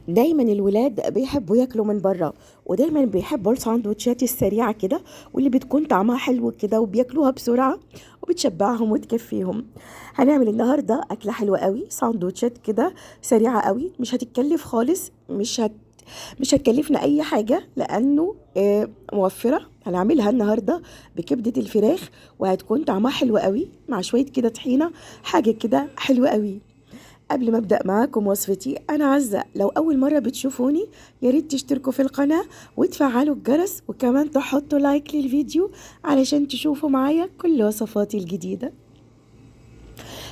دايما الولاد بيحبوا ياكلوا من بره، ودايما بيحبوا الساندوتشات السريعة كده، واللي بتكون طعمها حلو كده وبياكلوها بسرعة وبتشبعهم وتكفيهم. هنعمل النهاردة أكلة حلوة قوي، ساندوتشات كده سريعة قوي، مش هتتكلف خالص، مش هتكلفنا أي حاجة لأنه موفرة. هنعملها النهاردة بكبدة الفراخ، وهتكون طعمها حلو قوي مع شوية كده طحينة، حاجة كده حلوة قوي. قبل ما ابدا معاكم وصفتي، انا عزة، لو اول مره بتشوفوني يا ريت تشتركوا في القناه وتفعلوا الجرس، وكمان تحطوا لايك للفيديو علشان تشوفوا معايا كل وصفاتي الجديده.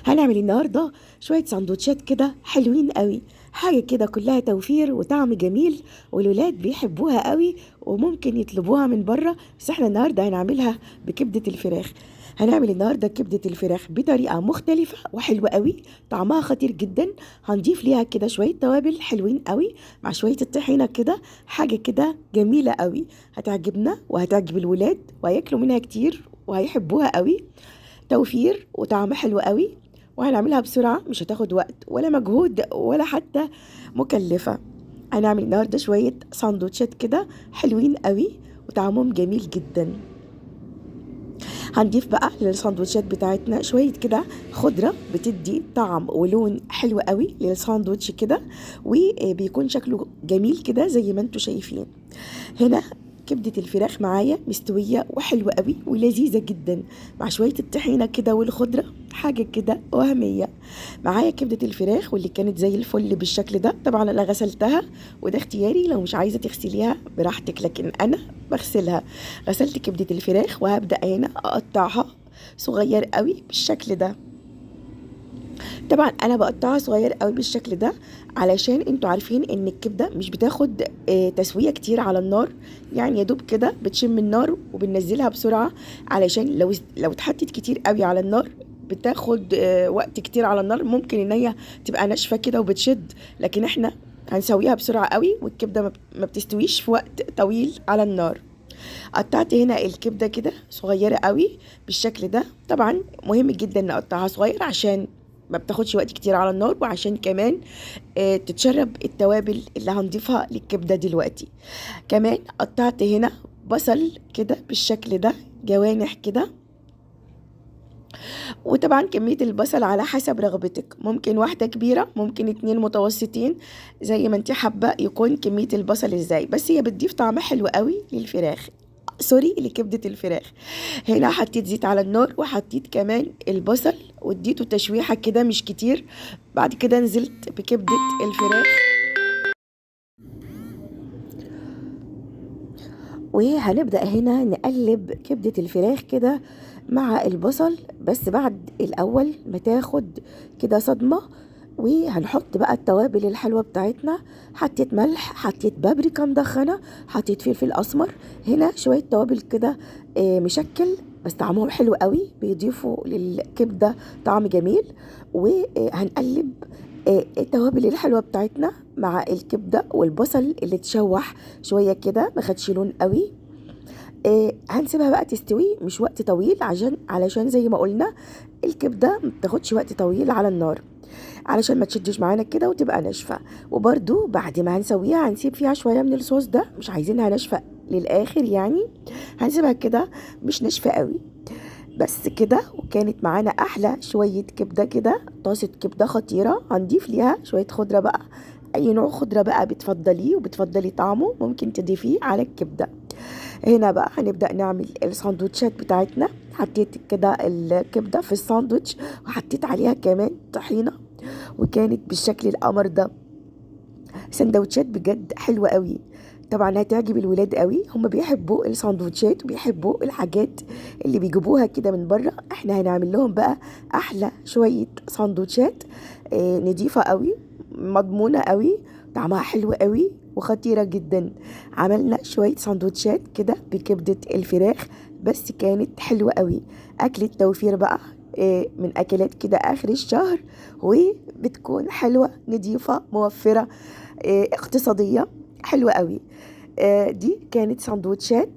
هنعمل النهارده شويه سندوتشات كده حلوين قوي، حاجه كده كلها توفير وطعم جميل، والولاد بيحبوها قوي وممكن يطلبوها من بره، بس احنا النهارده هنعملها بكبده الفراخ. هنعمل النهارده كبده الفراخ بطريقه مختلفه وحلوه قوي، طعمها خطير جدا. هنضيف ليها كده شويه توابل حلوين قوي مع شويه الطحينه كده، حاجه كده جميله قوي، هتعجبنا وهتعجب الولاد وهياكلوا منها كتير وهيحبوها قوي. توفير وطعم حلو قوي، وهنعملها بسرعة، مش هتاخد وقت ولا مجهود ولا حتى مكلفة. هنعمل النهاردة شوية ساندوتشات كده حلوين قوي وطعمهم جميل جدا. هنضيف بقى للساندوتشات بتاعتنا شوية كده خضرة بتدي طعم ولون حلو قوي للساندوتش كده، وبيكون شكله جميل كده زي ما انتوا شايفين. هنا كبدة الفراخ معايا مستوية وحلوة قوي ولذيذة جدا، مع شوية الطحينة كده والخضرة، حاجة كده وهمية. معايا كبدة الفراخ واللي كانت زي الفل بالشكل ده، طبعا انا غسلتها، وده اختياري، لو مش عايزة تغسليها براحتك، لكن انا بغسلها. غسلت كبدة الفراخ وهبدأ هنا اقطعها صغير قوي بالشكل ده. طبعا انا بقطعها صغير قوي بالشكل ده علشان انتوا عارفين ان الكبده مش بتاخد تسويه كتير على النار، يعني يا دوب كده بتشم النار وبننزلها بسرعه، علشان لو اتحطت كتير قوي على النار بتاخد وقت كتير على النار، ممكن ان هي تبقى ناشفه كده وبتشد، لكن احنا هنسويها بسرعه قوي، والكبده ما بتستويش في وقت طويل على النار. قطعت هنا الكبده كده صغيره قوي بالشكل ده. طبعا مهم جدا نقطعها صغير عشان ما بتاخدش وقت كتير على النار، وعشان كمان تتشرب التوابل اللي هنضيفها للكبده دلوقتي. كمان قطعت هنا بصل كده بالشكل ده، جوانح كده، وطبعا كمية البصل على حسب رغبتك، ممكن واحدة كبيرة، ممكن اتنين متوسطين، زي ما انت حابة يكون كمية البصل ازاي، بس هي بتضيف طعم حلو قوي للفراخ، سوري، لكبدة الفراخ. هنا حطيت زيت على النار، وحطيت كمان البصل واديته تشويحة كده مش كتير. بعد كده نزلت بكبدة الفراخ، وهنبدأ هنا نقلب كبدة الفراخ كده مع البصل، بس بعد الأول ما تاخد كده صدمة. وهنحط بقى التوابل الحلوة بتاعتنا، حطيت ملح، حطيت بابريكا مدخنة، حطيت فلفل أسمر، هنا شوية توابل كده مشكل، بس طعمهم حلو قوي، بيضيفوا للكبدة طعم جميل. وهنقلب التوابل الحلوة بتاعتنا مع الكبدة والبصل اللي تشوح شوية كده، ما خدش لون قوي. هنسيبها بقى تستوي مش وقت طويل، علشان زي ما قلنا الكبدة ما بتاخدش وقت طويل على النار، علشان ما تشدش معانا كده وتبقى ناشفة. وبرده بعد ما هنسويها هنسيب فيها شوية من الصوص ده، مش عايزينها ناشفة للآخر يعني، هنسيبها كده مش ناشفة قوي. بس كده، وكانت معانا احلى شوية كبدة كده، طاسة كبدة خطيرة. هنضيف ليها شوية خضرة بقى، اي نوع خضرة بقى بتفضليه وبتفضلي طعمه ممكن تضيفيه على الكبدة. هنا بقى هنبدأ نعمل الساندوتشات بتاعتنا. حطيت كده الكبدة في الساندوتش، وحطيت عليها كمان طحينة، وكانت بالشكل القمر ده. سندوتشات بجد حلوة قوي، طبعا هتعجب الولاد قوي، هم بيحبوا الساندوتشات وبيحبوا الحاجات اللي بيجيبوها كده من بره. احنا هنعمل لهم بقى احلى شوية ساندوتشات نضيفة قوي، مضمونة قوي، طعمها حلو قوي وخطيرة جدا. عملنا شوية ساندوتشات كده بكبدة الفراخ، بس كانت حلوة قوي، أكلة توفير بقى، من أكلات كده آخر الشهر، وبتكون حلوة نضيفة موفرة، اقتصادية، حلوة قوي. دي كانت سندوتشات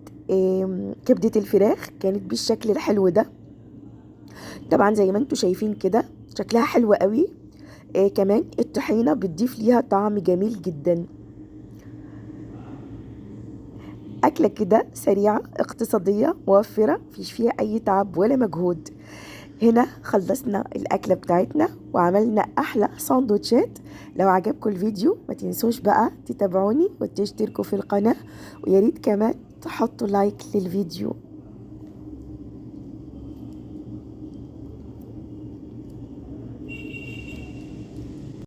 كبدة الفراخ، كانت بالشكل الحلو ده. طبعا زي ما انتوا شايفين كده شكلها حلو قوي. كمان الطحينة بتضيف ليها طعم جميل جدا. أكلة كده سريعة اقتصادية موفرة مفيش فيها أي تعب ولا مجهود. هنا خلصنا الأكلة بتاعتنا وعملنا أحلى ساندوتشات. لو عجبكم الفيديو ما تنسوش بقى تتابعوني وتشتركوا في القناة، وياريت كمان تحطوا لايك للفيديو.